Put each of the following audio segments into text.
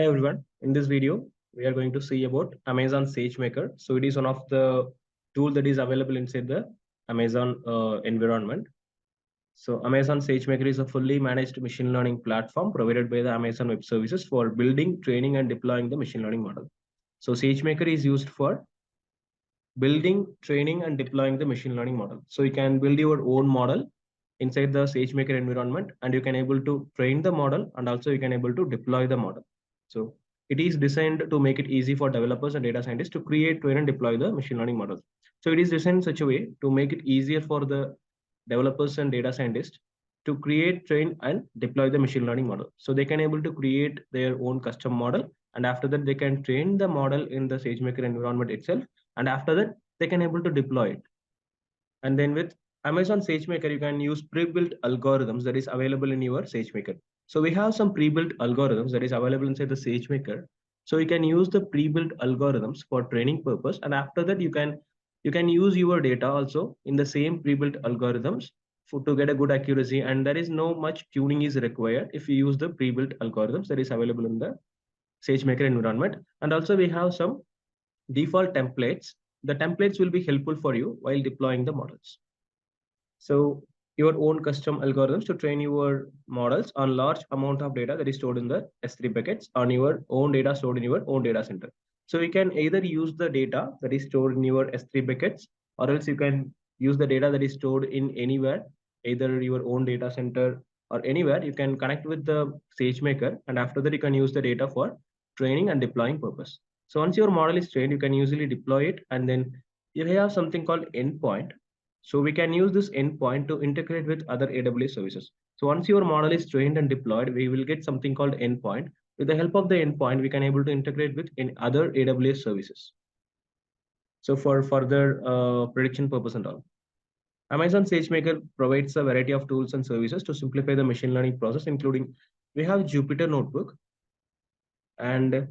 Hi everyone. In this video, we are going to see about Amazon SageMaker. So it is one of the tool that is available inside the Amazon environment. So Amazon SageMaker is a fully managed machine learning platform provided by the Amazon Web Services for building, training, and deploying the machine learning model. So SageMaker is used for building, training, and deploying the machine learning model. So you can build your own model inside the SageMaker environment, and you can able to train the model, and also you can able to deploy the model. So it is designed to make it easy for developers and data scientists to create, train, and deploy the machine learning models. So it is designed in such a way to make it easier for the developers and data scientists to create, train, and deploy the machine learning model. So they can able to create their own custom model, and after that they can train the model in the SageMaker environment itself, and after that they can able to deploy it. And then with Amazon SageMaker, you can use pre-built algorithms that is available in your SageMaker. So we have some pre-built algorithms that is available inside the SageMaker. So you can use the pre-built algorithms for training purpose, and after that you can use your data also in the same pre-built algorithms to get a good accuracy, and there is no much tuning is required if you use the pre-built algorithms that is available in the SageMaker environment. And also we have some default templates. The templates will be helpful for you while deploying the models. So your own custom algorithms to train your models on large amount of data that is stored in the S3 buckets on your own data stored in your own data center. So you can either use the data that is stored in your S3 buckets, or else you can use the data that is stored in anywhere, either your own data center or anywhere. You can connect with the SageMaker, and after that you can use the data for training and deploying purpose. So once your model is trained, you can usually deploy it, and then you have something called endpoint. So we can use this endpoint to integrate with other AWS services. So once your model is trained and deployed, we will get something called endpoint. With the help of the endpoint, we can able to integrate with in other AWS services. So for further prediction purpose and all. Amazon SageMaker provides a variety of tools and services to simplify the machine learning process, including we have Jupyter Notebook, and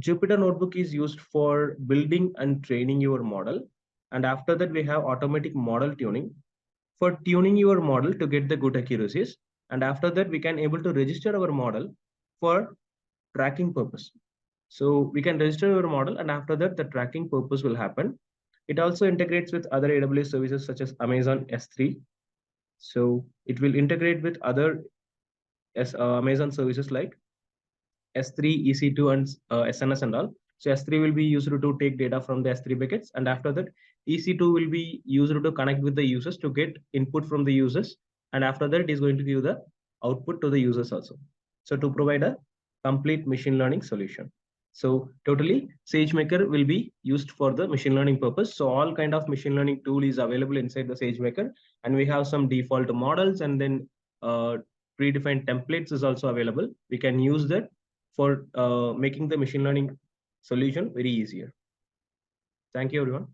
Jupyter Notebook is used for building and training your model. And after that, we have automatic model tuning for tuning your model to get the good accuracies. And after that, we can able to register our model for tracking purpose. So we can register our model, and after that, the tracking purpose will happen. It also integrates with other AWS services such as Amazon S3. So it will integrate with other Amazon services like S3, EC2, and SNS and all. So S3 will be used to take data from the S3 buckets, and after that, EC2 will be used to connect with the users to get input from the users, and after that, it is going to give the output to the users also. So to provide a complete machine learning solution. So totally, SageMaker will be used for the machine learning purpose. So all kind of machine learning tool is available inside the SageMaker, and we have some default models, and then predefined templates is also available. We can use that for making the machine learning solution very easier. Thank you, everyone.